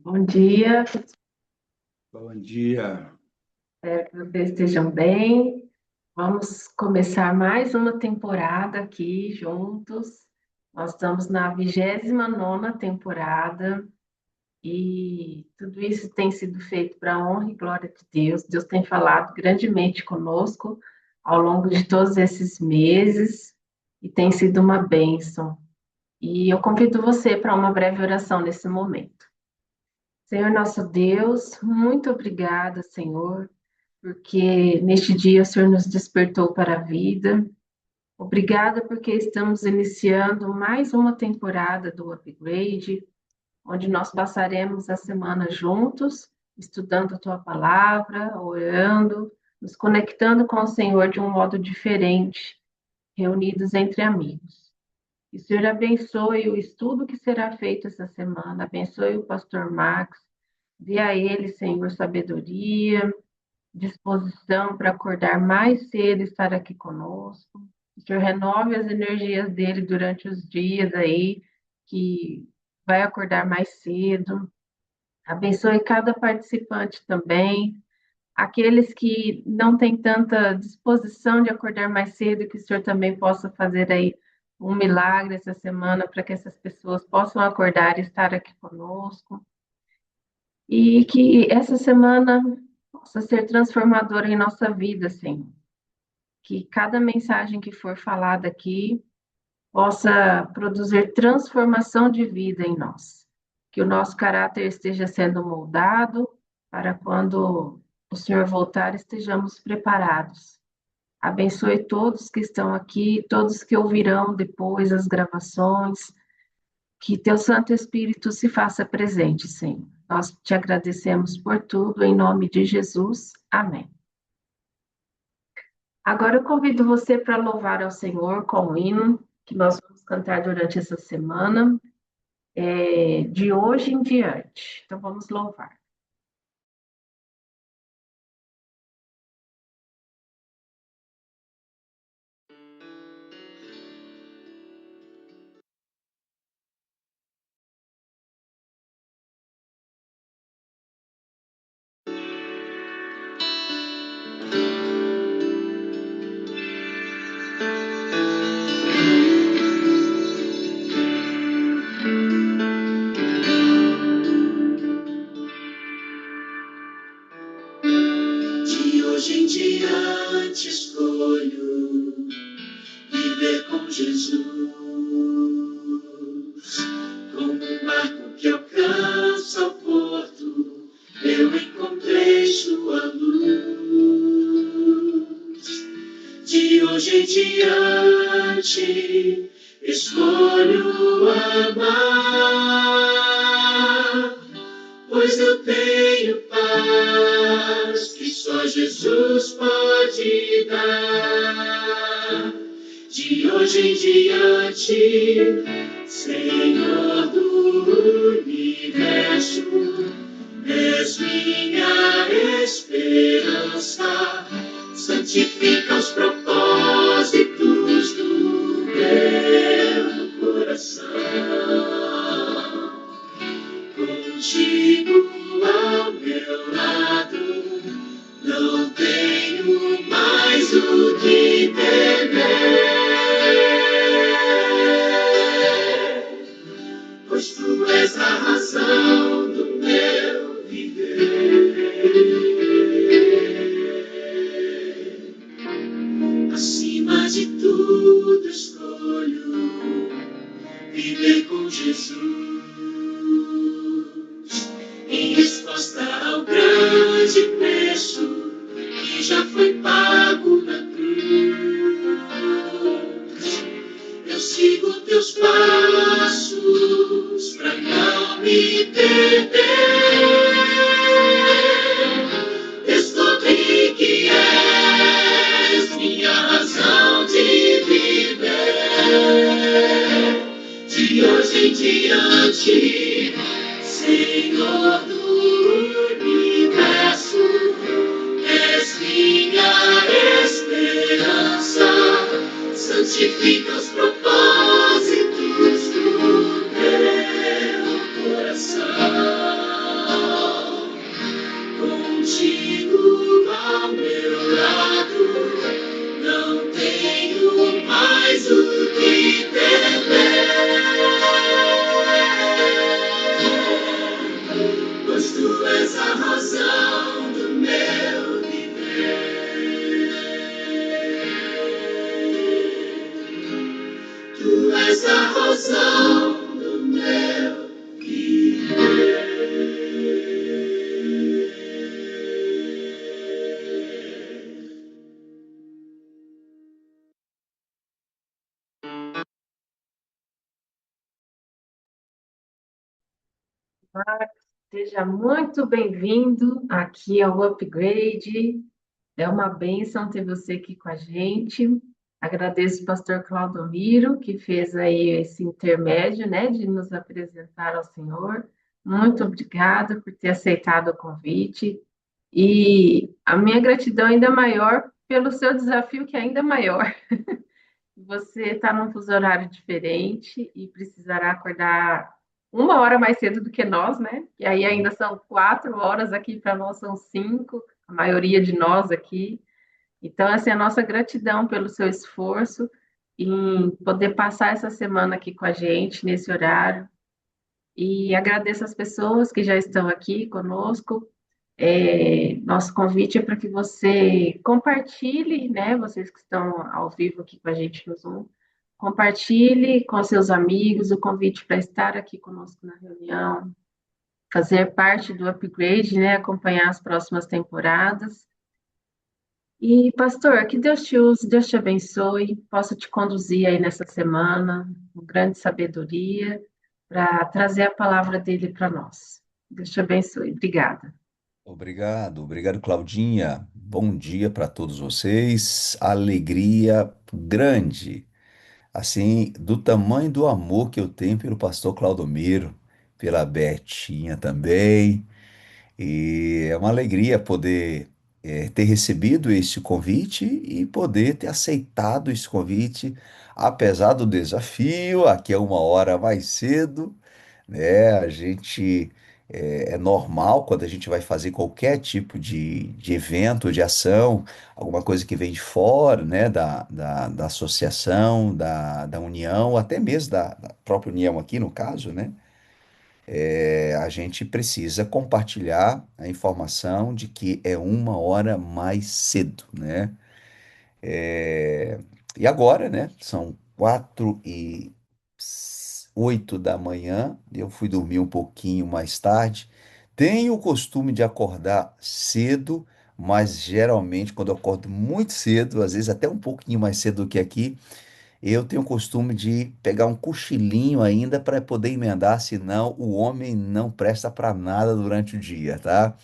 Bom dia, Bom dia. espero que vocês estejam bem. Vamos começar mais uma temporada aqui juntos. Nós estamos na 29ª temporada e tudo isso tem sido feito para a honra e glória de Deus. Deus tem falado grandemente conosco ao longo de todos esses meses e tem sido uma bênção. E eu convido você para uma breve oração nesse momento. Senhor nosso Deus, muito obrigada, Senhor, porque neste dia o Senhor nos despertou para a vida. Obrigada porque estamos iniciando mais uma temporada do Upgrade, onde nós passaremos a semana juntos, estudando a tua palavra, orando, nos conectando com o Senhor de um modo diferente, reunidos entre amigos. Que o Senhor abençoe o estudo que será feito essa semana, abençoe o pastor Max, dê a ele, Senhor, sabedoria, disposição para acordar mais cedo e estar aqui conosco. Que o Senhor renove as energias dele durante os dias aí, que vai acordar mais cedo. Abençoe cada participante também. Aqueles que não têm tanta disposição de acordar mais cedo, que o Senhor também possa fazer aí um milagre essa semana para que essas pessoas possam acordar e estar aqui conosco. E que essa semana possa ser transformadora em nossa vida, Senhor. Que cada mensagem que for falada aqui possa produzir transformação de vida em nós. Que o nosso caráter esteja sendo moldado para quando o Senhor voltar estejamos preparados. Abençoe todos que estão aqui, todos que ouvirão depois as gravações. Que teu Santo Espírito se faça presente, Senhor. Nós te agradecemos por tudo, em nome de Jesus. Amém. Agora eu convido você para louvar ao Senhor com o hino que nós vamos cantar durante essa semana, de hoje em diante. Então vamos louvar. De hoje em diante escolho viver com Jesus, como um barco que alcança o porto, eu encontrei sua luz. De hoje em diante escolho amar, pois eu tenho paz que só Jesus pode dar. De hoje em diante, Senhor do universo, és minha esperança, santifica os propósitos do meu coração. Contigo ao meu lado, não tenho mais o que temer, pois tu és a razão do meu viver. Acima de tudo escolho viver com Jesus, em resposta ao grande preço que já foi pago na cruz. Eu sigo teus passos para não me perder. Descobri que és minha razão de viver. De hoje em diante, Senhor do universo, és minha esperança, santifica os propósitos do meu coração. Ah, seja muito bem-vindo aqui ao Upgrade. É uma bênção ter você aqui com a gente. Agradeço o pastor Claudomiro, que fez aí esse intermédio, né, de nos apresentar ao Senhor. Muito obrigada por ter aceitado o convite. E a minha gratidão ainda maior pelo seu desafio, que é ainda maior. Você está num fuso horário diferente e precisará acordar uma hora mais cedo do que nós, né? E aí ainda são 4 horas aqui, para nós são cinco, a maioria de nós aqui. Então, assim, a nossa gratidão pelo seu esforço em poder passar essa semana aqui com a gente, nesse horário. E agradeço as pessoas que já estão aqui conosco. Nosso convite é para que você compartilhe, né? Vocês que estão ao vivo aqui com a gente no Zoom, compartilhe com seus amigos o convite para estar aqui conosco na reunião, fazer parte do upgrade, né? Acompanhar as próximas temporadas. E, pastor, que Deus te use, Deus te abençoe, possa te conduzir aí nessa semana com grande sabedoria para trazer a palavra dele para nós. Deus te abençoe. Obrigada. Obrigado, obrigado, Claudinha. Bom dia para todos vocês. Alegria grande, assim, do tamanho do amor que eu tenho pelo pastor Claudomiro, pela Betinha também. E é uma alegria poder ter recebido este convite e poder ter aceitado esse convite, apesar do desafio. Aqui é uma hora mais cedo, né? A gente é normal quando a gente vai fazer qualquer tipo de evento, de ação, alguma coisa que vem de fora, né? Da associação, da união, até mesmo da própria união aqui no caso, né? A gente precisa compartilhar a informação de que é uma hora mais cedo, né? É, e agora, né? São 4:08 da manhã. Eu fui dormir um pouquinho mais tarde. Tenho o costume de acordar cedo, mas geralmente quando eu acordo muito cedo, às vezes até um pouquinho mais cedo do que aqui, eu tenho o costume de pegar um cochilinho ainda para poder emendar, senão o homem não presta para nada durante o dia, tá?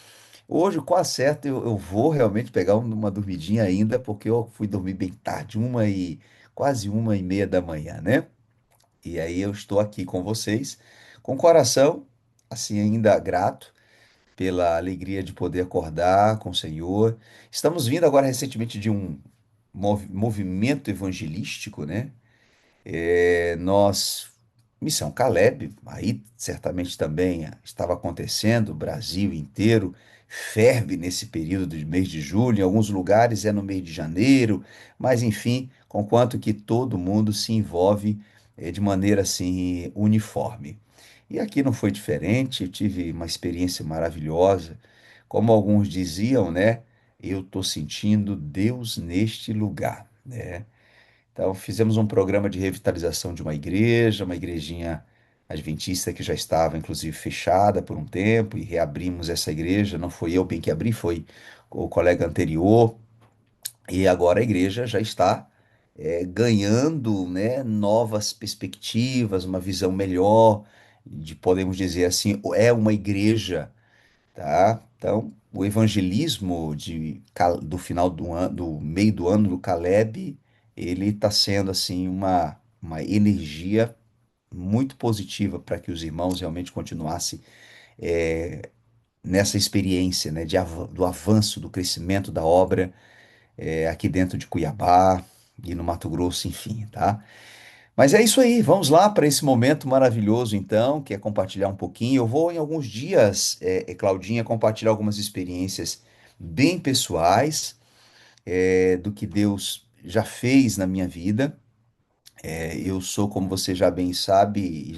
Hoje, quase certo, eu vou realmente pegar uma dormidinha ainda, porque eu fui dormir bem tarde, quase 1:30 da manhã, né? E aí eu estou aqui com vocês, com o coração, assim, ainda grato pela alegria de poder acordar com o Senhor. Estamos vindo agora recentemente de um movimento evangelístico, né? Nós, Missão Caleb, aí certamente também estava acontecendo, o Brasil inteiro ferve nesse período de mês de julho, em alguns lugares é no mês de janeiro, mas enfim, conquanto que todo mundo se envolve de maneira assim uniforme. E aqui não foi diferente, eu tive uma experiência maravilhosa, como alguns diziam, né? Eu estou sentindo Deus neste lugar, né? Então, fizemos um programa de revitalização de uma igreja, uma igrejinha adventista que já estava, inclusive, fechada por um tempo, e reabrimos essa igreja. Não foi eu bem que abri, foi o colega anterior, e agora a igreja já está ganhando, né, novas perspectivas, uma visão melhor, de, podemos dizer assim, é uma igreja, tá? Então, o evangelismo do final do ano, do meio do ano do Caleb, ele está sendo assim uma energia muito positiva para que os irmãos realmente continuassem nessa experiência, né, do avanço, do crescimento da obra aqui dentro de Cuiabá e no Mato Grosso, enfim, tá? Mas é isso aí, vamos lá para esse momento maravilhoso, então, que é compartilhar um pouquinho. Eu vou, em alguns dias, Claudinha, compartilhar algumas experiências bem pessoais, do que Deus já fez na minha vida. Eu sou, como você já bem sabe, e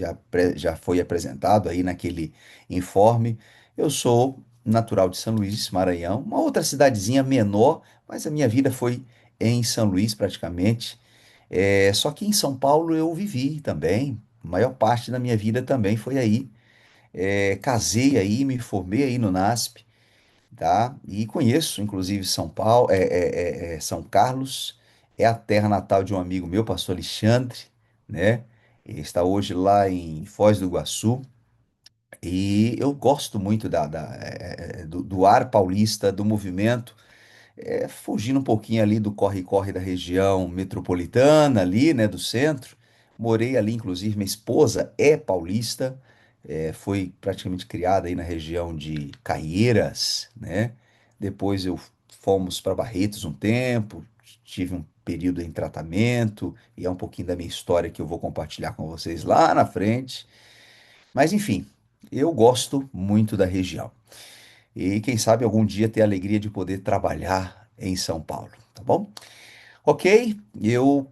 já foi apresentado aí naquele informe, eu sou natural de São Luís, Maranhão, uma outra cidadezinha menor, mas a minha vida foi em São Luís praticamente. Só que em São Paulo eu vivi também, a maior parte da minha vida também foi aí. Casei aí, me formei aí no NASP, tá? E conheço, inclusive, São Paulo, São Carlos, é a terra natal de um amigo meu, pastor Alexandre, né? Ele está hoje lá em Foz do Iguaçu. E eu gosto muito do ar paulista, do movimento, fugindo um pouquinho ali do corre-corre da região metropolitana, ali, né, do centro. Morei ali, inclusive, minha esposa é paulista, foi praticamente criada aí na região de Caieiras, né? Depois eu fomos para Barretos um tempo, tive um período em tratamento, e é um pouquinho da minha história que eu vou compartilhar com vocês lá na frente. Mas enfim, eu gosto muito da região. E quem sabe algum dia ter a alegria de poder trabalhar em São Paulo, tá bom? Ok, eu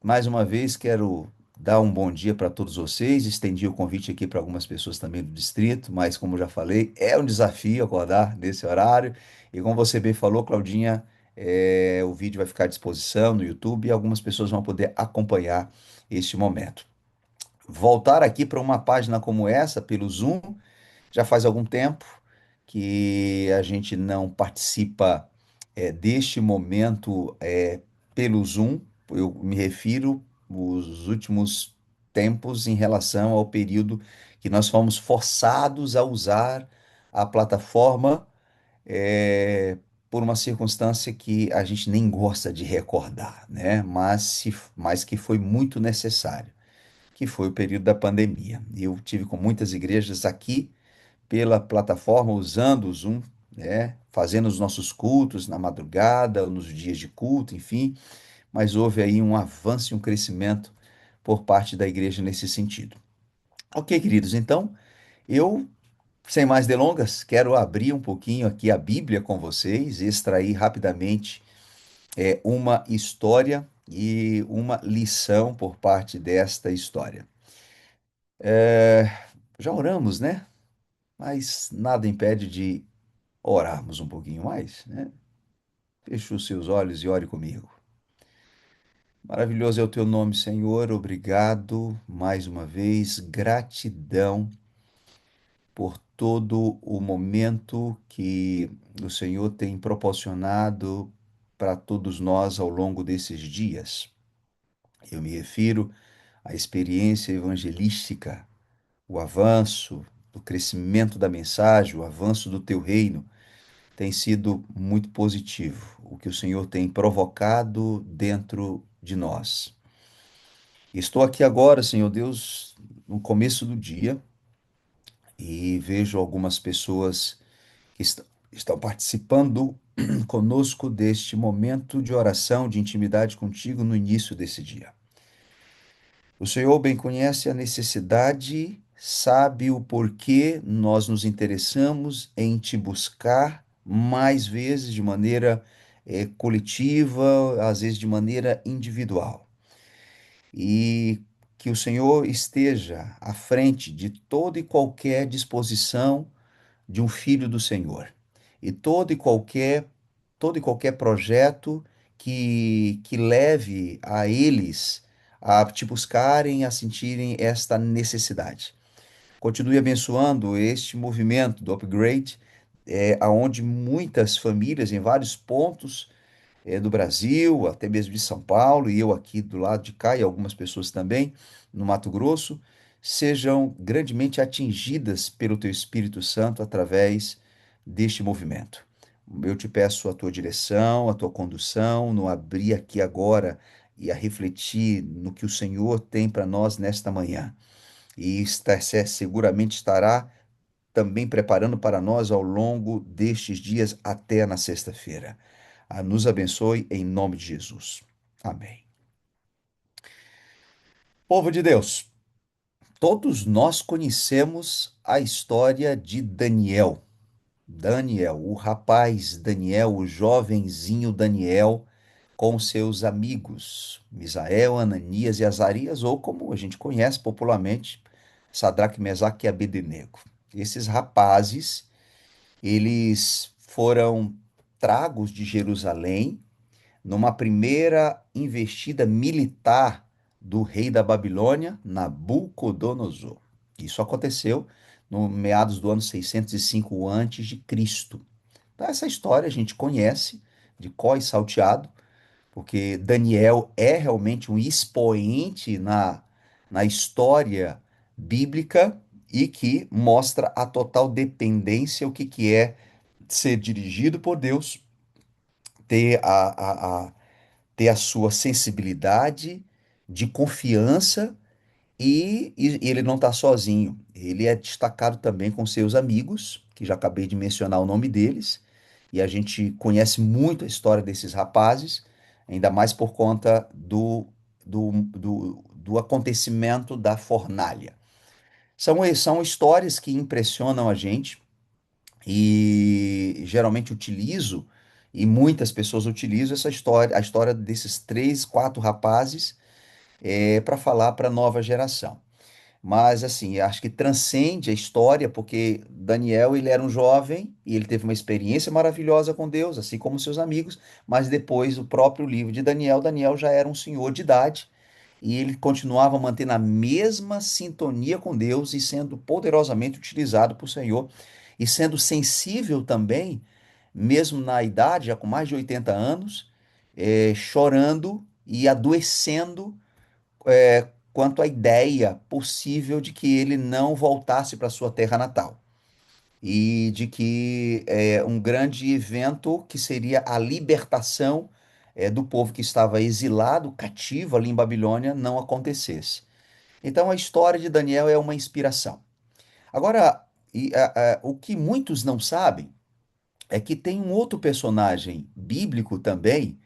mais uma vez quero dar um bom dia para todos vocês. Estendi o convite aqui para algumas pessoas também do distrito, mas como já falei, é um desafio acordar nesse horário. E como você bem falou, Claudinha, o vídeo vai ficar à disposição no YouTube e algumas pessoas vão poder acompanhar este momento. Voltar aqui para uma página como essa, pelo Zoom, já faz algum tempo que a gente não participa deste momento pelo Zoom. Eu me refiro os últimos tempos em relação ao período que nós fomos forçados a usar a plataforma é, por uma circunstância que a gente nem gosta de recordar, né? Mas que foi muito necessário, que foi o período da pandemia. Eu tive com muitas igrejas aqui pela plataforma, usando o Zoom, né? Fazendo os nossos cultos na madrugada, nos dias de culto, enfim, mas houve aí um avanço e um crescimento por parte da igreja nesse sentido. Ok, queridos, então eu, sem mais delongas, quero abrir um pouquinho aqui a Bíblia com vocês, extrair rapidamente uma história e uma lição por parte desta história. É, já oramos, né? Mas nada impede de orarmos um pouquinho mais, né? Feche os seus olhos e ore comigo. Maravilhoso é o teu nome, Senhor. Obrigado mais uma vez. Gratidão por todo o momento que o Senhor tem proporcionado para todos nós ao longo desses dias. Eu me refiro à experiência evangelística, o avanço, o crescimento da mensagem, o avanço do teu reino tem sido muito positivo, o que o Senhor tem provocado dentro de nós. Estou aqui agora, Senhor Deus, no começo do dia e vejo algumas pessoas que estão participando conosco deste momento de oração, de intimidade contigo no início desse dia. O Senhor bem conhece a necessidade, sabe o porquê nós nos interessamos em te buscar mais vezes de maneira coletiva, às vezes de maneira individual. E que o Senhor esteja à frente de toda e qualquer disposição de um filho do Senhor. E todo e qualquer projeto que leve a eles a te buscarem, a sentirem esta necessidade. Continue abençoando este movimento do upgrade, aonde muitas famílias em vários pontos do Brasil, até mesmo de São Paulo, e eu aqui do lado de cá, e algumas pessoas também, no Mato Grosso, sejam grandemente atingidas pelo Teu Espírito Santo através deste movimento. Eu te peço a tua direção, a tua condução, no abrir aqui agora e a refletir no que o Senhor tem para nós nesta manhã. E seguramente estará também preparando para nós ao longo destes dias até na sexta-feira. Nos abençoe em nome de Jesus. Amém. Povo de Deus, todos nós conhecemos a história de Daniel. Daniel, o rapaz Daniel, o jovenzinho Daniel, com seus amigos, Misael, Ananias e Azarias, ou como a gente conhece popularmente, Sadraque, Mesaque e Abednego. Esses rapazes, eles foram tragos de Jerusalém numa primeira investida militar do rei da Babilônia, Nabucodonosor. Isso aconteceu no meados do ano 605 a.C. Então, essa história a gente conhece de có e salteado, porque Daniel é realmente um expoente na história bíblica e que mostra a total dependência, o que que é ser dirigido por Deus, ter ter a sua sensibilidade de confiança e ele não está sozinho. Ele é destacado também com seus amigos, que já acabei de mencionar o nome deles, e a gente conhece muito a história desses rapazes, ainda mais por conta do acontecimento da fornalha. São histórias que impressionam a gente e geralmente utilizo, e muitas pessoas utilizam essa história, a história desses três, quatro rapazes, para falar para a nova geração. Mas assim, acho que transcende a história, porque Daniel, ele era um jovem e ele teve uma experiência maravilhosa com Deus, assim como seus amigos, mas depois o próprio livro de Daniel, Daniel já era um senhor de idade e ele continuava mantendo a mesma sintonia com Deus e sendo poderosamente utilizado por Senhor e sendo sensível também, mesmo na idade, já com mais de 80 anos, chorando e adoecendo quanto à ideia possível de que ele não voltasse para sua terra natal e de que um grande evento que seria a libertação do povo que estava exilado, cativo ali em Babilônia, não acontecesse. Então a história de Daniel é uma inspiração. Agora, o que muitos não sabem é que tem um outro personagem bíblico também,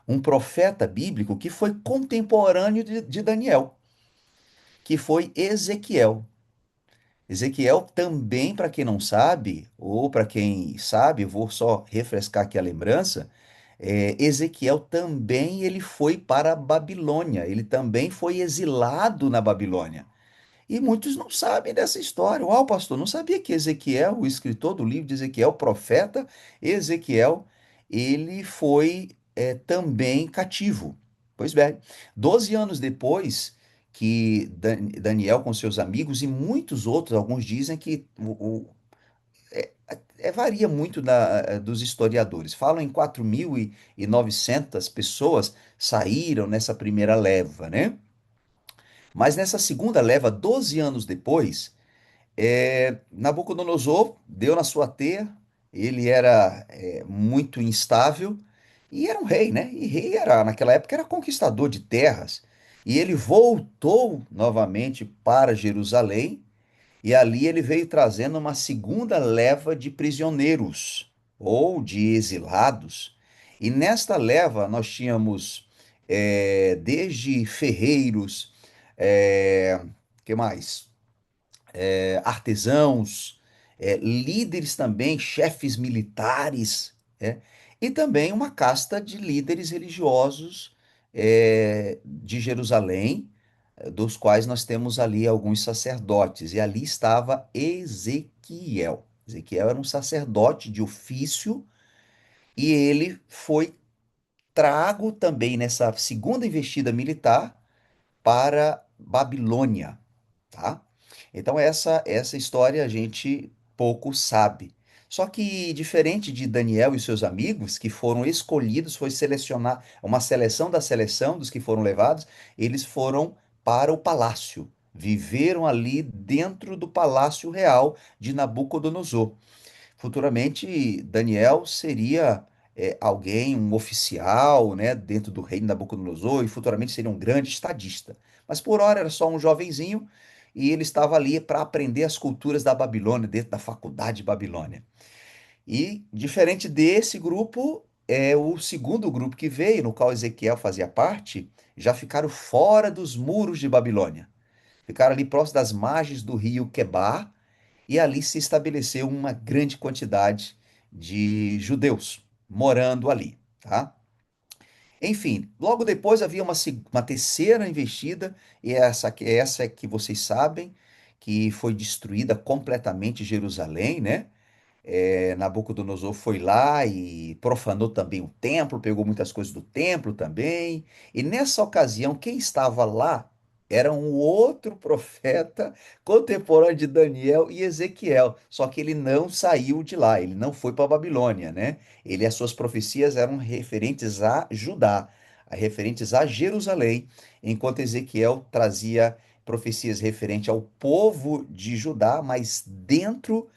um profeta bíblico que foi contemporâneo de Daniel, que foi Ezequiel. Ezequiel também, para quem não sabe, ou para quem sabe, eu vou só refrescar aqui a lembrança, Ezequiel também ele foi para a Babilônia, ele também foi exilado na Babilônia. E muitos não sabem dessa história. Uau, pastor, não sabia que Ezequiel, o escritor do livro de Ezequiel, o profeta Ezequiel, ele foi também cativo. Pois bem, 12 anos depois que Daniel com seus amigos e muitos outros, alguns dizem que varia muito dos historiadores. Falam em 4.900 pessoas saíram nessa primeira leva, né? Mas nessa segunda leva, 12 anos depois, Nabucodonosor deu na sua teia, ele era muito instável e era um rei, né? E rei era, naquela época, era conquistador de terras. E ele voltou novamente para Jerusalém e ali ele veio trazendo uma segunda leva de prisioneiros ou de exilados. E nesta leva nós tínhamos desde ferreiros, que mais? Artesãos, líderes também, chefes militares, e também uma casta de líderes religiosos de Jerusalém, dos quais nós temos ali alguns sacerdotes, e ali estava Ezequiel. Ezequiel era um sacerdote de ofício, e ele foi trago também nessa segunda investida militar para Babilônia, tá? Então essa história a gente pouco sabe. Só que diferente de Daniel e seus amigos que foram escolhidos, foi selecionar uma seleção da seleção dos que foram levados, eles foram para o palácio, viveram ali dentro do palácio real de Nabucodonosor. Futuramente, Daniel seria alguém, um oficial, né, dentro do reino de Nabucodonosor, e futuramente seria um grande estadista. Mas por hora era só um jovenzinho e ele estava ali para aprender as culturas da Babilônia, dentro da faculdade de Babilônia. E diferente desse grupo, o segundo grupo que veio, no qual Ezequiel fazia parte, já ficaram fora dos muros de Babilônia. Ficaram ali próximo das margens do rio Quebar, e ali se estabeleceu uma grande quantidade de judeus morando ali, tá? Enfim, logo depois havia uma terceira investida, e essa é que vocês sabem, que foi destruída completamente Jerusalém, né? Nabucodonosor foi lá e profanou também o templo, pegou muitas coisas do templo também. E nessa ocasião, quem estava lá era um outro profeta contemporâneo de Daniel e Ezequiel. Só que ele não saiu de lá, ele não foi para a Babilônia, né? As suas profecias eram referentes a Judá, referentes a Jerusalém, enquanto Ezequiel trazia profecias referentes ao povo de Judá, mas dentro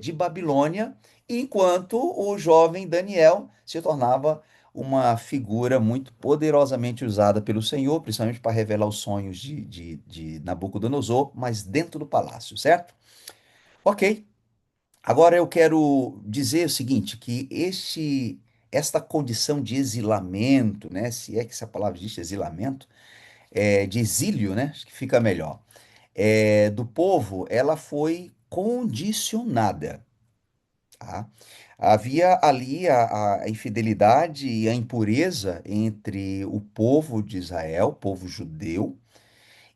de Babilônia, enquanto o jovem Daniel se tornava uma figura muito poderosamente usada pelo Senhor, principalmente para revelar os sonhos de Nabucodonosor, mas dentro do palácio, certo? Ok. Agora eu quero dizer o seguinte, que esta condição de exilamento, né, se é que essa palavra existe, exilamento, de exílio, né, acho que fica melhor, do povo, ela foi condicionada, tá? Havia ali a infidelidade e a impureza entre o povo de Israel, o povo judeu,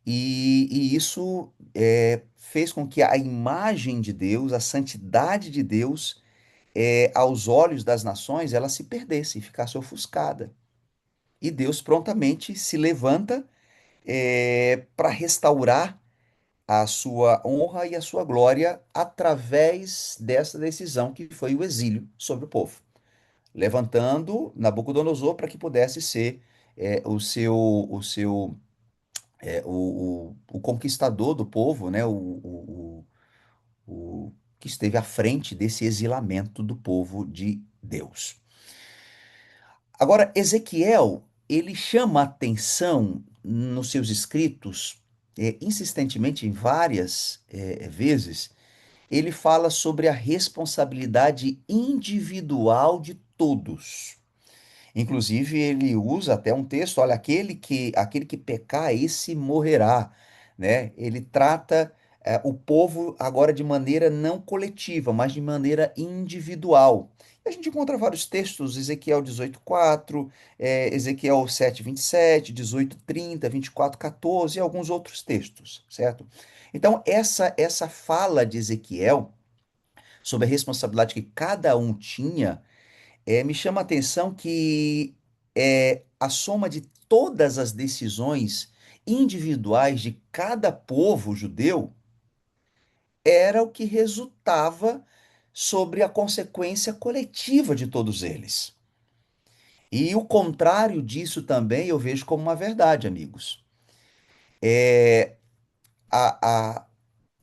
e isso fez com que a imagem de Deus, a santidade de Deus, aos olhos das nações, ela se perdesse e ficasse ofuscada. E Deus prontamente se levanta para restaurar a sua honra e a sua glória através dessa decisão que foi o exílio sobre o povo, levantando Nabucodonosor para que pudesse ser o conquistador do povo, né? O que esteve à frente desse exilamento do povo de Deus. Agora, Ezequiel, ele chama a atenção nos seus escritos, insistentemente, em várias vezes, ele fala sobre a responsabilidade individual de todos. Inclusive, ele usa até um texto, olha, aquele que pecar, esse morrerá, né? Ele trata o povo agora de maneira não coletiva, mas de maneira individual. E a gente encontra vários textos, Ezequiel 18:4, Ezequiel 7:27, 18:30, 24:14 e alguns outros textos, certo? Então, essa fala de Ezequiel sobre a responsabilidade que cada um tinha me chama a atenção que a soma de todas as decisões individuais de cada povo judeu era o que resultava sobre a consequência coletiva de todos eles. E o contrário disso também eu vejo como uma verdade, amigos. A, a,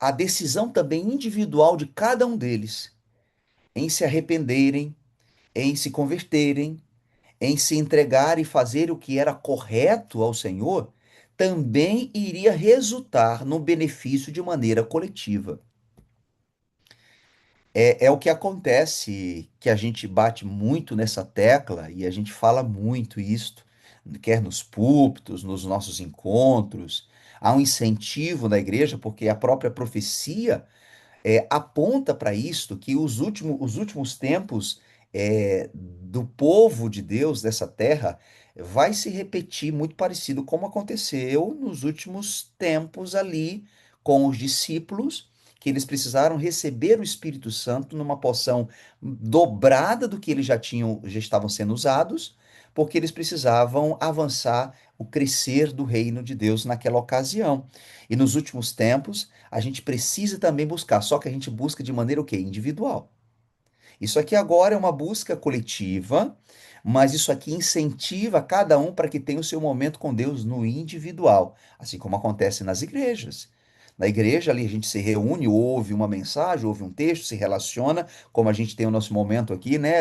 a decisão também individual de cada um deles em se arrependerem, em se converterem, em se entregar e fazer o que era correto ao Senhor, também iria resultar no benefício de maneira coletiva. É o que acontece, que a gente bate muito nessa tecla e a gente fala muito isto, quer nos púlpitos, nos nossos encontros. Há um incentivo na igreja, porque a própria profecia aponta para isto, que os últimos tempos do povo de Deus dessa terra vai se repetir muito parecido como aconteceu nos últimos tempos ali com os discípulos, que eles precisaram receber o Espírito Santo numa porção dobrada do que eles já estavam sendo usados, porque eles precisavam avançar o crescer do reino de Deus naquela ocasião. E nos últimos tempos, a gente precisa também buscar, só que a gente busca de maneira o quê? Individual. Isso aqui agora é uma busca coletiva, mas isso aqui incentiva cada um para que tenha o seu momento com Deus no individual, assim como acontece nas igrejas. Na igreja ali a gente se reúne, ouve uma mensagem, ouve um texto, se relaciona, como a gente tem o nosso momento aqui, né,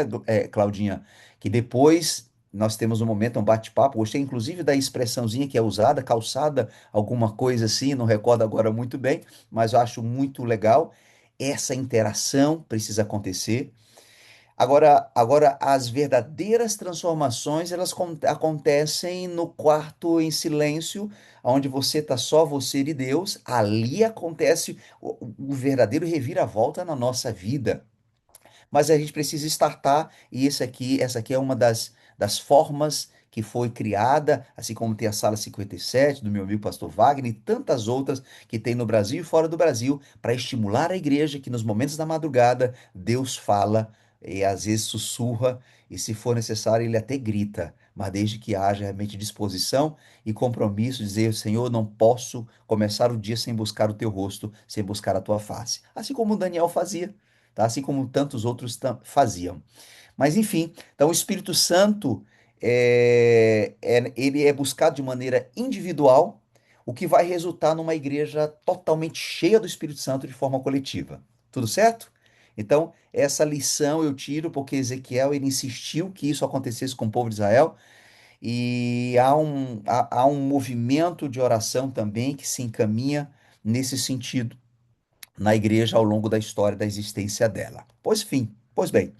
Claudinha? Que depois nós temos um momento, um bate-papo. Gostei inclusive da expressãozinha que é usada, calçada, alguma coisa assim, não recordo agora muito bem, mas eu acho muito legal. Essa interação precisa acontecer. Agora, as verdadeiras transformações, elas acontecem no quarto em silêncio, onde você está só você e Deus. Ali acontece o verdadeiro reviravolta na nossa vida. Mas a gente precisa startar, e essa aqui é uma das formas que foi criada, assim como tem a Sala 57 do meu amigo Pastor Wagner e tantas outras que tem no Brasil e fora do Brasil, para estimular a igreja que nos momentos da madrugada Deus fala e às vezes sussurra, e se for necessário ele até grita, mas desde que haja realmente disposição e compromisso, dizer, Senhor, não posso começar o dia sem buscar o teu rosto, sem buscar a tua face. Assim como Daniel fazia, tá? Assim como tantos outros faziam. Mas enfim, então o Espírito Santo ele é buscado de maneira individual. o que vai resultar numa igreja totalmente cheia do Espírito Santo de forma coletiva. Tudo certo? Então, essa lição eu tiro porque Ezequiel ele insistiu que isso acontecesse com o povo de Israel e há um movimento de oração também que se encaminha nesse sentido na igreja ao longo da história da existência dela. Pois bem,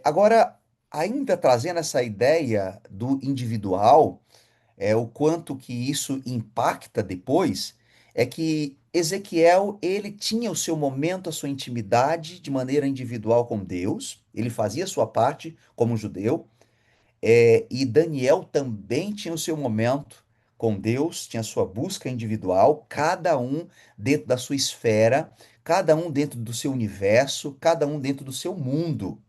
agora, ainda trazendo essa ideia do individual, o quanto que isso impacta depois, é que Ezequiel, ele tinha o seu momento, a sua intimidade de maneira individual com Deus, ele fazia a sua parte como judeu, e Daniel também tinha o seu momento com Deus, tinha a sua busca individual, cada um dentro da sua esfera, cada um dentro do seu universo, cada um dentro do seu mundo.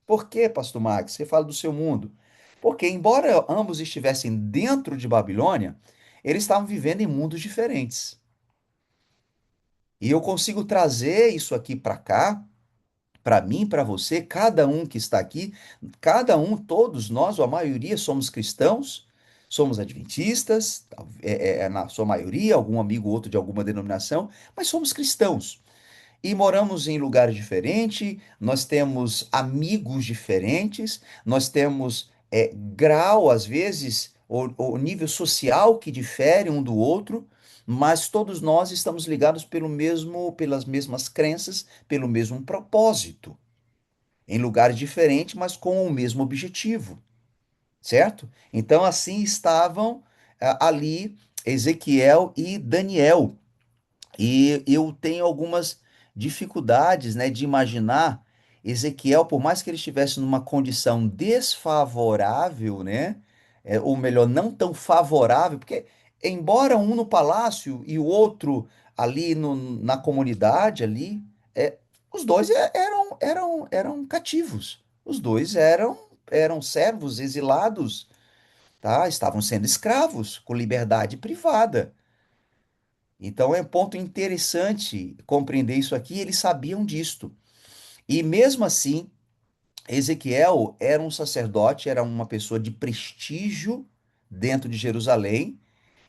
Por que, Pastor Max? Você fala do seu mundo? Porque, embora ambos estivessem dentro de Babilônia, eles estavam vivendo em mundos diferentes. E eu consigo trazer isso aqui para cá, para mim, para você, cada um que está aqui, cada um, todos nós, ou a maioria, somos cristãos, somos adventistas, na sua maioria, algum amigo ou outro de alguma denominação, mas somos cristãos. E moramos em lugares diferentes, nós temos amigos diferentes, nós temos grau, às vezes, ou nível social que difere um do outro, mas todos nós estamos ligados pelas mesmas crenças, pelo mesmo propósito, em lugares diferentes, mas com o mesmo objetivo, certo? Então, assim estavam ali Ezequiel e Daniel. E eu tenho algumas dificuldades, né, de imaginar Ezequiel, por mais que ele estivesse numa condição desfavorável, né, ou melhor, não tão favorável, porque embora um no palácio e o outro ali na comunidade ali, é, os dois eram cativos. Os dois eram servos exilados, tá? Estavam sendo escravos com liberdade privada. Então é um ponto interessante compreender isso aqui, eles sabiam disto. E mesmo assim, Ezequiel era um sacerdote, era uma pessoa de prestígio dentro de Jerusalém,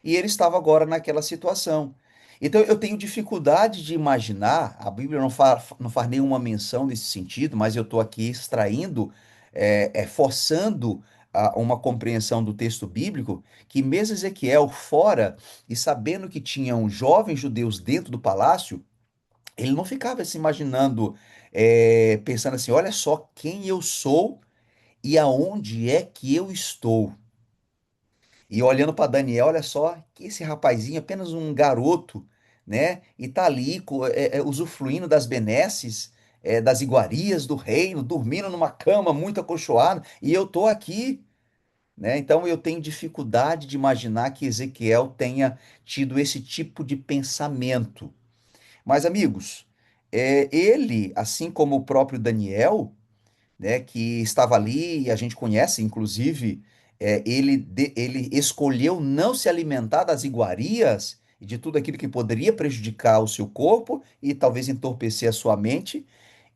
e ele estava agora naquela situação. Então eu tenho dificuldade de imaginar, a Bíblia não faz nenhuma menção nesse sentido, mas eu estou aqui extraindo, forçando uma compreensão do texto bíblico, que mesmo Ezequiel fora e sabendo que tinham jovens judeus dentro do palácio, ele não ficava se imaginando, pensando assim, olha só quem eu sou e aonde é que eu estou. E olhando para Daniel, olha só, que esse rapazinho, apenas um garoto, né? E tá ali usufruindo das benesses, das iguarias do reino, dormindo numa cama muito acolchoada, e eu tô aqui, né? Então eu tenho dificuldade de imaginar que Ezequiel tenha tido esse tipo de pensamento. Mas, amigos, ele, assim como o próprio Daniel, né, que estava ali, e a gente conhece, inclusive, ele escolheu não se alimentar das iguarias e de tudo aquilo que poderia prejudicar o seu corpo e talvez entorpecer a sua mente,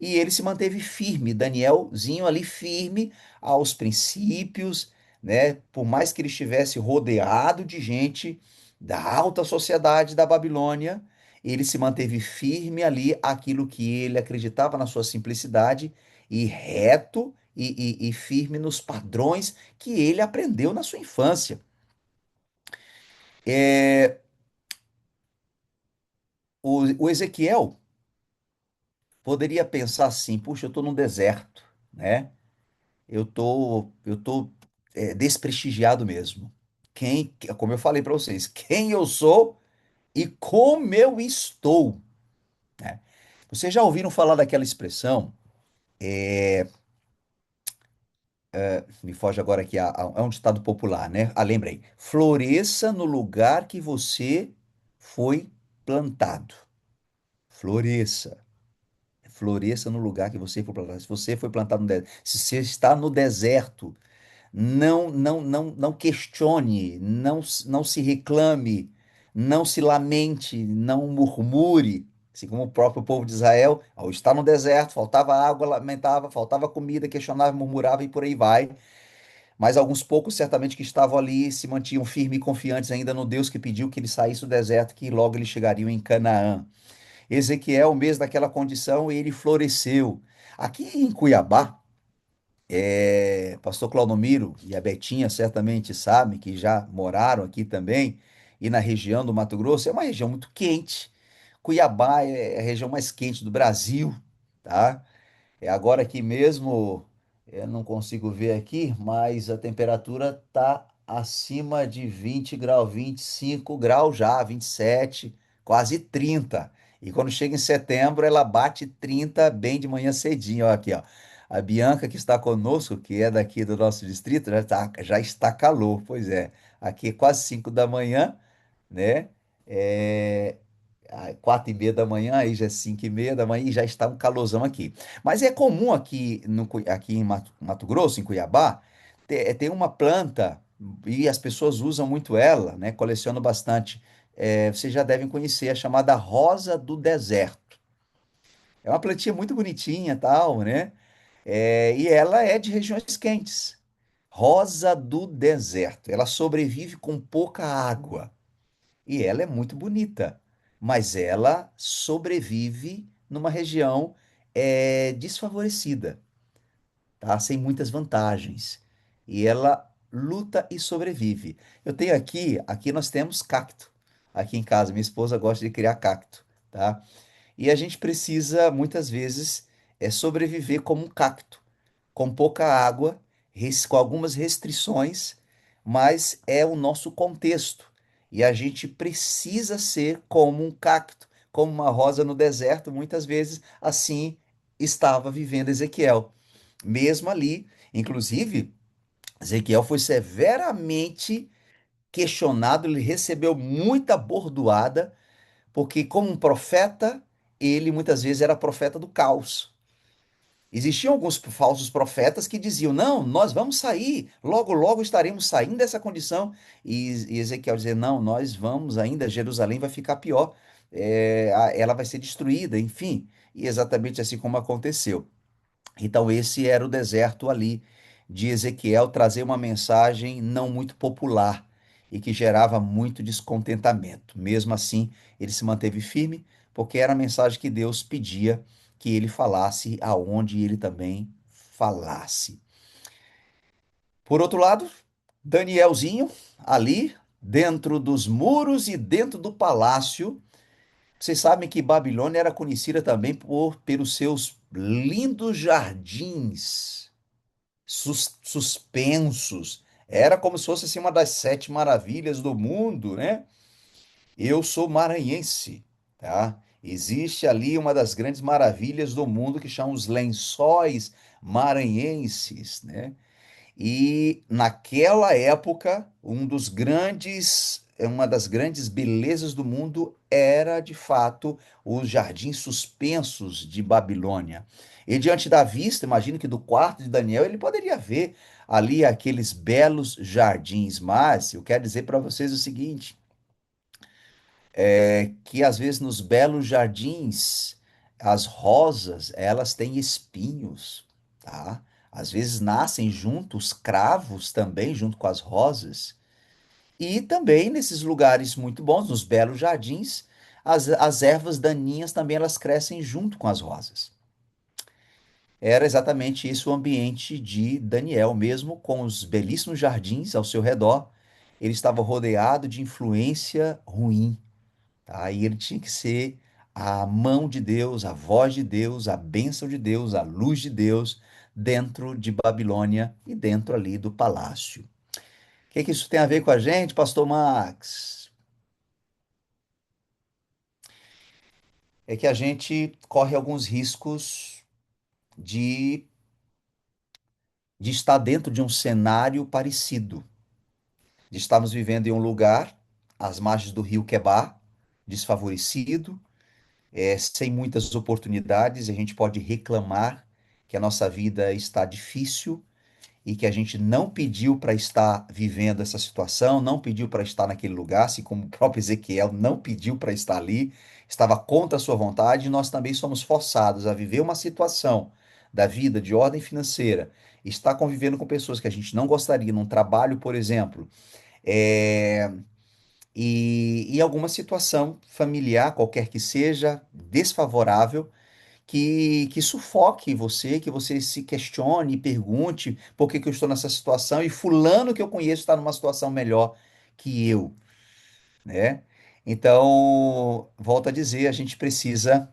e ele se manteve firme, Danielzinho ali firme aos princípios, né, por mais que ele estivesse rodeado de gente da alta sociedade da Babilônia, ele se manteve firme ali aquilo que ele acreditava na sua simplicidade e reto e firme nos padrões que ele aprendeu na sua infância. É, o Ezequiel poderia pensar assim: puxa, eu estou num deserto, né? Eu tô desprestigiado mesmo. Como eu falei para vocês, quem eu sou e como eu estou, né? Vocês já ouviram falar daquela expressão? Me foge agora aqui, é um ditado popular, né? Ah, lembrei. Floresça no lugar que você foi plantado. Floresça. Floresça no lugar que você foi plantado. Se você foi plantado no deserto, se você está no deserto, não questione, não se reclame, não se lamente, não murmure. Assim como o próprio povo de Israel, ao estar no deserto, faltava água, lamentava, faltava comida, questionava, murmurava e por aí vai. mas alguns poucos certamente que estavam ali se mantinham firmes e confiantes ainda no Deus que pediu que ele saísse do deserto, que logo eles chegariam em Canaã. Ezequiel, mesmo daquela condição, ele floresceu. Aqui em Cuiabá, pastor Claudomiro e a Betinha certamente sabem que já moraram aqui também, e na região do Mato Grosso, é uma região muito quente. Cuiabá é a região mais quente do Brasil, tá? Agora aqui mesmo, eu não consigo ver aqui, mas a temperatura tá acima de 20 graus, 25 graus já, 27, quase 30. E quando chega em setembro, ela bate 30 bem de manhã cedinho. Ó, aqui, ó. A Bianca que está conosco, que é daqui do nosso distrito, já está calor. Pois é, aqui é quase 5 da manhã, né? É, 4h30 da manhã, aí já é 5h30 da manhã e já está um calorzão aqui. Mas é comum aqui, aqui em Mato Grosso, em Cuiabá, ter uma planta, e as pessoas usam muito ela, né? Colecionam bastante. Vocês já devem conhecer, a chamada rosa do deserto. É uma plantinha muito bonitinha, tal, né? E ela é de regiões quentes. Rosa do deserto. Ela sobrevive com pouca água. E ela é muito bonita, mas ela sobrevive numa região desfavorecida, tá? Sem muitas vantagens. E ela luta e sobrevive. Eu tenho aqui nós temos cacto. Aqui em casa, minha esposa gosta de criar cacto, tá? E a gente precisa, muitas vezes, sobreviver como um cacto com pouca água, com algumas restrições, mas é o nosso contexto. E a gente precisa ser como um cacto, como uma rosa no deserto, muitas vezes assim estava vivendo Ezequiel. Mesmo ali, inclusive, Ezequiel foi severamente questionado, ele recebeu muita bordoada, porque como um profeta, ele muitas vezes era profeta do caos. Existiam alguns falsos profetas que diziam: não, nós vamos sair, logo, logo estaremos saindo dessa condição. E Ezequiel dizia: não, nós vamos ainda, Jerusalém vai ficar pior, ela vai ser destruída, enfim. E exatamente assim como aconteceu. Então, esse era o deserto ali de Ezequiel, trazer uma mensagem não muito popular e que gerava muito descontentamento. Mesmo assim, ele se manteve firme, porque era a mensagem que Deus pedia que ele falasse aonde ele também falasse. Por outro lado, Danielzinho, ali, dentro dos muros e dentro do palácio, vocês sabem que Babilônia era conhecida também pelos seus lindos jardins suspensos. Era como se fosse assim, uma das sete maravilhas do mundo, né? Eu sou maranhense, tá? Existe ali uma das grandes maravilhas do mundo que chama os lençóis maranhenses, né? E naquela época, uma das grandes belezas do mundo era, de fato, os jardins suspensos de Babilônia. E diante da vista, imagino que do quarto de Daniel, ele poderia ver ali aqueles belos jardins. Mas eu quero dizer para vocês o seguinte, que às vezes nos belos jardins, as rosas, elas têm espinhos, tá? Às vezes nascem junto os cravos também, junto com as rosas. E também nesses lugares muito bons, nos belos jardins, as ervas daninhas também elas crescem junto com as rosas. Era exatamente isso o ambiente de Daniel, mesmo com os belíssimos jardins ao seu redor, ele estava rodeado de influência ruim. Tá? E ele tinha que ser a mão de Deus, a voz de Deus, a bênção de Deus, a luz de Deus dentro de Babilônia e dentro ali do palácio. O que que isso tem a ver com a gente, Pastor Max? É que a gente corre alguns riscos de, de estar dentro de um cenário parecido, de estarmos vivendo em um lugar, às margens do rio Quebar, desfavorecido, sem muitas oportunidades, a gente pode reclamar que a nossa vida está difícil e que a gente não pediu para estar vivendo essa situação, não pediu para estar naquele lugar, assim como o próprio Ezequiel não pediu para estar ali, estava contra a sua vontade, e nós também somos forçados a viver uma situação da vida de ordem financeira está convivendo com pessoas que a gente não gostaria, num trabalho, por exemplo, é, e em alguma situação familiar, qualquer que seja, desfavorável, que sufoque você, que você se questione e pergunte por que que eu estou nessa situação e fulano que eu conheço está numa situação melhor que eu, né? Então, volto a dizer, a gente precisa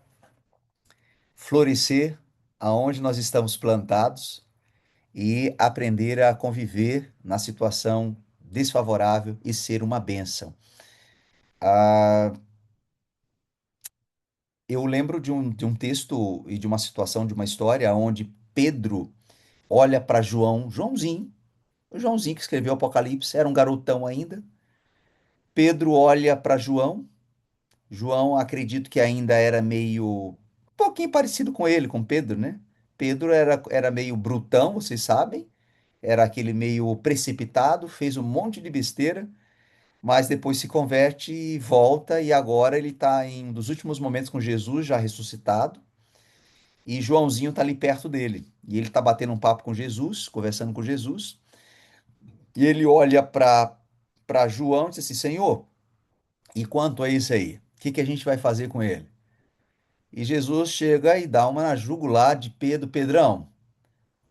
florescer aonde nós estamos plantados e aprender a conviver na situação desfavorável e ser uma bênção. Ah, eu lembro de um texto e de uma situação, de uma história onde Pedro olha para Joãozinho, o Joãozinho que escreveu o Apocalipse, era um garotão ainda. Pedro olha para João, acredito que ainda era meio, um pouquinho parecido com ele, com Pedro, né? Pedro era meio brutão, vocês sabem, era aquele meio precipitado, fez um monte de besteira, mas depois se converte e volta, e agora ele está em um dos últimos momentos com Jesus, já ressuscitado, e Joãozinho está ali perto dele. E ele está batendo um papo com Jesus, conversando com Jesus, e ele olha para João e diz assim: Senhor, e quanto a isso aí? O que que a gente vai fazer com ele? E Jesus chega e dá uma na jugular de Pedro: Pedrão,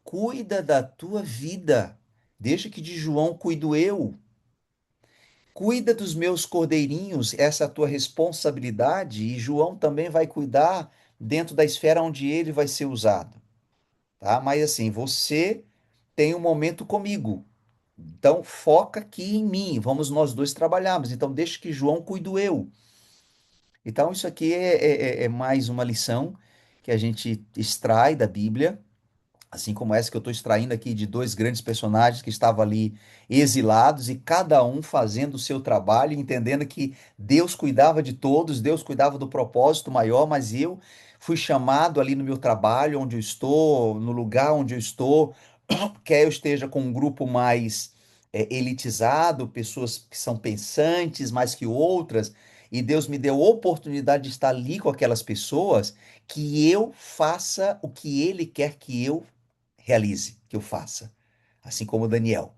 cuida da tua vida. Deixa que de João cuido eu. Cuida dos meus cordeirinhos, essa é a tua responsabilidade, e João também vai cuidar dentro da esfera onde ele vai ser usado, tá? Mas assim, você tem um momento comigo. Então foca aqui em mim, vamos nós dois trabalharmos. Então deixa que João cuido eu. Então isso aqui é mais uma lição que a gente extrai da Bíblia, assim como essa que eu estou extraindo aqui de dois grandes personagens que estavam ali exilados e cada um fazendo o seu trabalho, entendendo que Deus cuidava de todos, Deus cuidava do propósito maior, mas eu fui chamado ali no meu trabalho, onde eu estou, no lugar onde eu estou, quer eu esteja com um grupo mais elitizado, pessoas que são pensantes mais que outras, e Deus me deu a oportunidade de estar ali com aquelas pessoas, que eu faça o que Ele quer que eu realize, que eu faça. Assim como Daniel.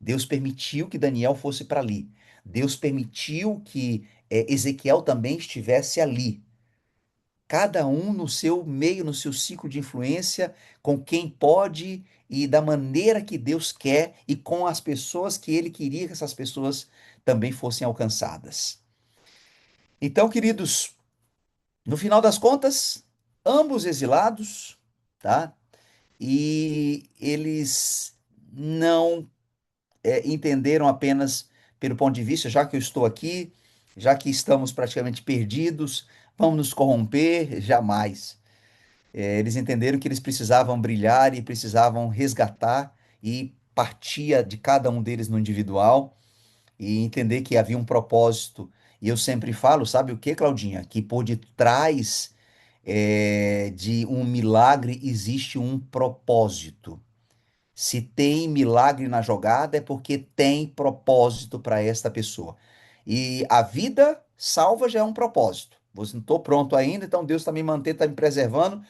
Deus permitiu que Daniel fosse para ali. Deus permitiu que Ezequiel também estivesse ali. Cada um no seu meio, no seu ciclo de influência, com quem pode e da maneira que Deus quer e com as pessoas que ele queria que essas pessoas também fossem alcançadas. Então, queridos, no final das contas, ambos exilados, tá? E eles não entenderam apenas pelo ponto de vista, já que eu estou aqui, já que estamos praticamente perdidos, vamos nos corromper? Jamais. Eles entenderam que eles precisavam brilhar e precisavam resgatar e partia de cada um deles no individual e entender que havia um propósito. E eu sempre falo, sabe o que, Claudinha? Que por detrás de um milagre existe um propósito. Se tem milagre na jogada, é porque tem propósito para esta pessoa. E a vida salva já é um propósito. Você não estou pronto ainda, então Deus está me mantendo, está me preservando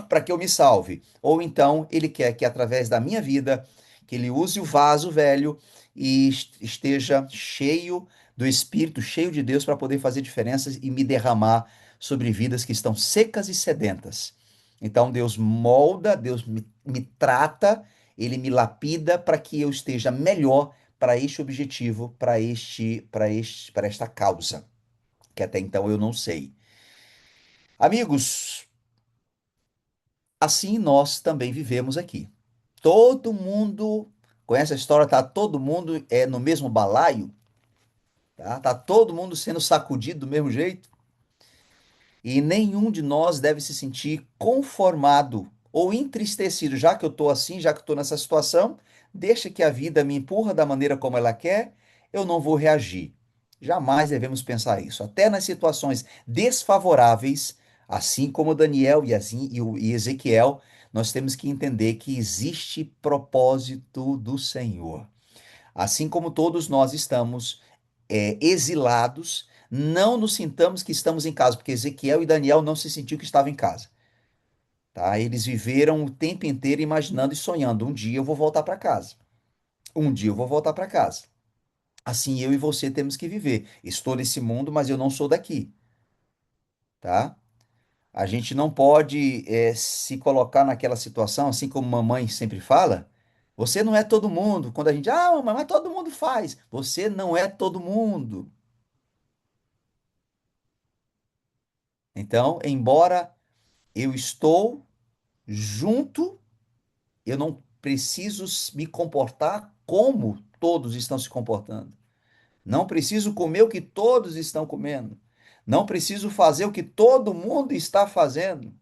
para que eu me salve. Ou então Ele quer que através da minha vida, que Ele use o vaso velho e esteja cheio do Espírito, cheio de Deus para poder fazer diferenças e me derramar sobre vidas que estão secas e sedentas. Então Deus molda, Deus me trata, Ele me lapida para que eu esteja melhor para este objetivo, para esta causa, que até então eu não sei. Amigos, assim nós também vivemos aqui. Todo mundo conhece a história, tá todo mundo no mesmo balaio, tá? Tá todo mundo sendo sacudido do mesmo jeito. E nenhum de nós deve se sentir conformado ou entristecido, já que eu estou assim, já que eu estou nessa situação, deixa que a vida me empurra da maneira como ela quer, eu não vou reagir. Jamais devemos pensar isso. Até nas situações desfavoráveis, assim como Daniel e Ezequiel, nós temos que entender que existe propósito do Senhor. Assim como todos nós estamos exilados, não nos sintamos que estamos em casa, porque Ezequiel e Daniel não se sentiu que estavam em casa, tá? Eles viveram o tempo inteiro imaginando e sonhando: um dia eu vou voltar para casa. Um dia eu vou voltar para casa. Assim eu e você temos que viver. Estou nesse mundo, mas eu não sou daqui, tá? A gente não pode se colocar naquela situação, assim como mamãe sempre fala. Você não é todo mundo. Quando a gente, mamãe, mas todo mundo faz. Você não é todo mundo. Então, embora eu estou junto, eu não preciso me comportar como todos estão se comportando. Não preciso comer o que todos estão comendo. Não preciso fazer o que todo mundo está fazendo.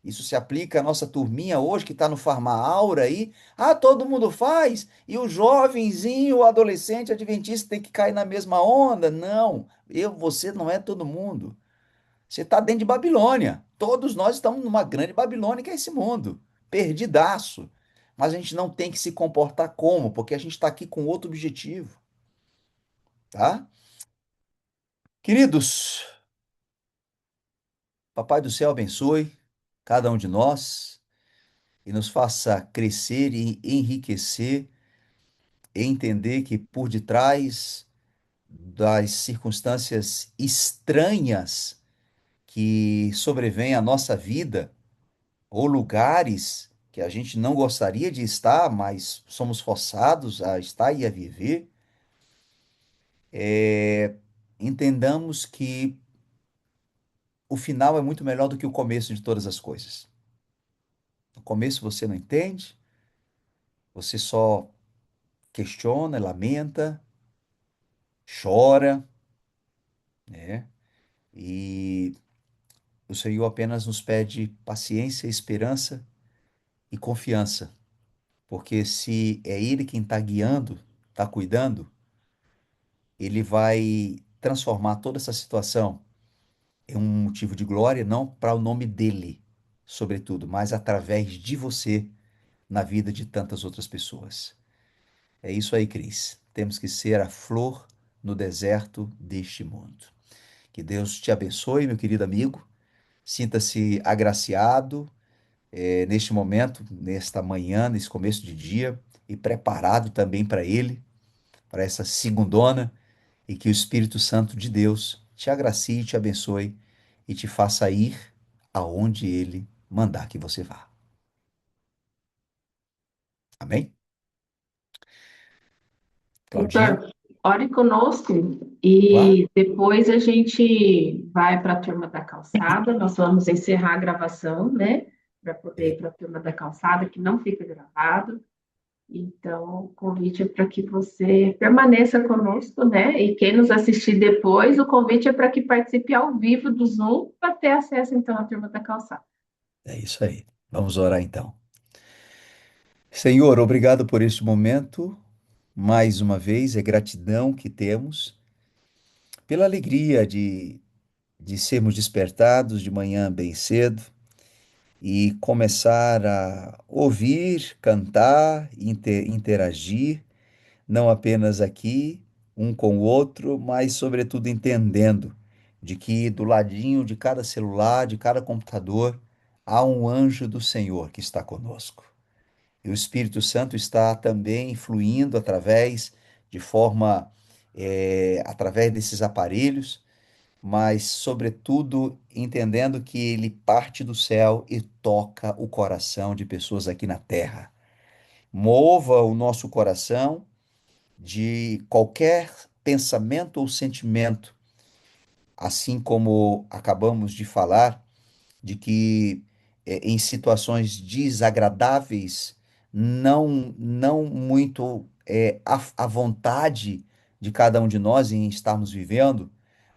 Isso se aplica à nossa turminha hoje que está no Farmaura aí. Ah, todo mundo faz e o jovenzinho, o adolescente adventista tem que cair na mesma onda. Não, você não é todo mundo. Você está dentro de Babilônia. Todos nós estamos numa grande Babilônia que é esse mundo. Perdidaço. Mas a gente não tem que se comportar como, porque a gente está aqui com outro objetivo, tá? Queridos, Papai do céu abençoe cada um de nós e nos faça crescer e enriquecer e entender que por detrás das circunstâncias estranhas que sobrevêm à nossa vida, ou lugares que a gente não gostaria de estar, mas somos forçados a estar e a viver, entendamos que o final é muito melhor do que o começo de todas as coisas. No começo você não entende, você só questiona, lamenta, chora, né? E o Senhor apenas nos pede paciência, esperança e confiança, porque se é Ele quem está guiando, está cuidando, Ele vai transformar toda essa situação em um motivo de glória, não para o nome dele, sobretudo, mas através de você na vida de tantas outras pessoas. É isso aí, Cris. Temos que ser a flor no deserto deste mundo. Que Deus te abençoe, meu querido amigo. Sinta-se agraciado neste momento, nesta manhã, nesse começo de dia, e preparado também para ele, para essa segundona, e que o Espírito Santo de Deus te agracie, te abençoe e te faça ir aonde ele mandar que você vá. Amém? Claudinha? Doutor, ore conosco Claro. e depois a gente vai para a turma da calçada. Nós vamos encerrar a gravação, né? Para poder É, ir para a turma da calçada, que não fica gravado. Então, o convite é para que você permaneça conosco, né? E quem nos assistir depois, o convite é para que participe ao vivo do Zoom para ter acesso, então, à turma da calçada. é isso aí. Vamos orar então. Senhor, obrigado por este momento. Mais uma vez, é gratidão que temos pela alegria de sermos despertados de manhã bem cedo e começar a ouvir, cantar, interagir, não apenas aqui, um com o outro, mas, sobretudo, entendendo de que do ladinho de cada celular, de cada computador, há um anjo do Senhor que está conosco. E o Espírito Santo está também fluindo de forma, através desses aparelhos, mas, sobretudo, entendendo que ele parte do céu e toca o coração de pessoas aqui na terra. Mova o nosso coração de qualquer pensamento ou sentimento, assim como acabamos de falar de que em situações desagradáveis, não muito à vontade de cada um de nós em estarmos vivendo,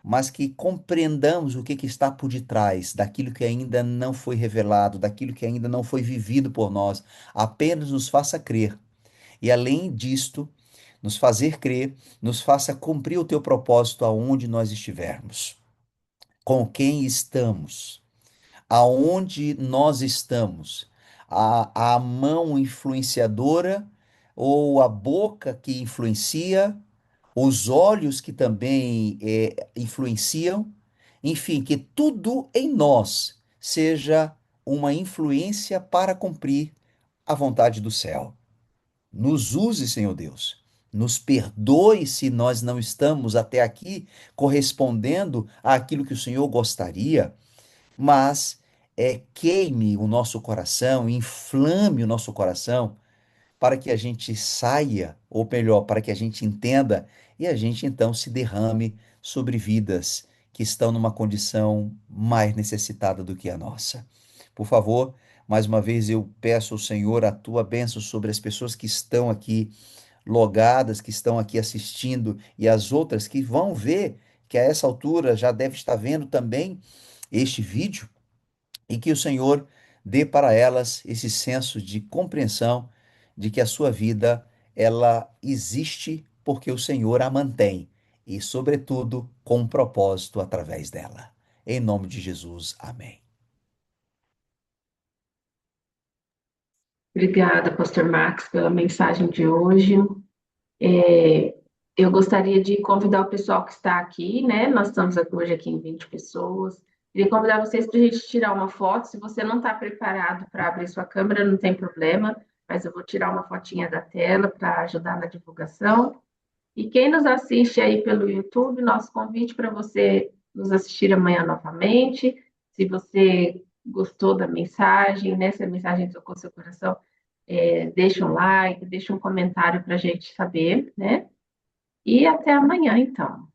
mas que compreendamos o que que está por detrás daquilo que ainda não foi revelado, daquilo que ainda não foi vivido por nós, apenas nos faça crer. E além disto, nos fazer crer, nos faça cumprir o teu propósito aonde nós estivermos, com quem estamos, aonde nós estamos, a mão influenciadora ou a boca que influencia, os olhos que também influenciam, enfim, que tudo em nós seja uma influência para cumprir a vontade do céu. Nos use, Senhor Deus. Nos perdoe se nós não estamos até aqui correspondendo àquilo que o Senhor gostaria, mas queime o nosso coração, inflame o nosso coração, para que a gente saia, ou melhor, para que a gente entenda e a gente então se derrame sobre vidas que estão numa condição mais necessitada do que a nossa. Por favor, mais uma vez eu peço ao Senhor a tua bênção sobre as pessoas que estão aqui logadas, que estão aqui assistindo e as outras que vão ver, que a essa altura já deve estar vendo também este vídeo, e que o Senhor dê para elas esse senso de compreensão de que a sua vida ela existe porque o Senhor a mantém e, sobretudo, com um propósito através dela. Em nome de Jesus, amém. Obrigada, Pastor Max, pela mensagem de hoje. É, eu gostaria de convidar o pessoal que está aqui, né? Nós estamos hoje aqui em 20 pessoas. Queria convidar vocês para a gente tirar uma foto. Se você não está preparado para abrir sua câmera, não tem problema, mas eu vou tirar uma fotinha da tela para ajudar na divulgação. E quem nos assiste aí pelo YouTube, nosso convite para você nos assistir amanhã novamente. Se você gostou da mensagem, né? Se a mensagem tocou seu coração, deixa um like, deixa um comentário para a gente saber, né? E até amanhã, então.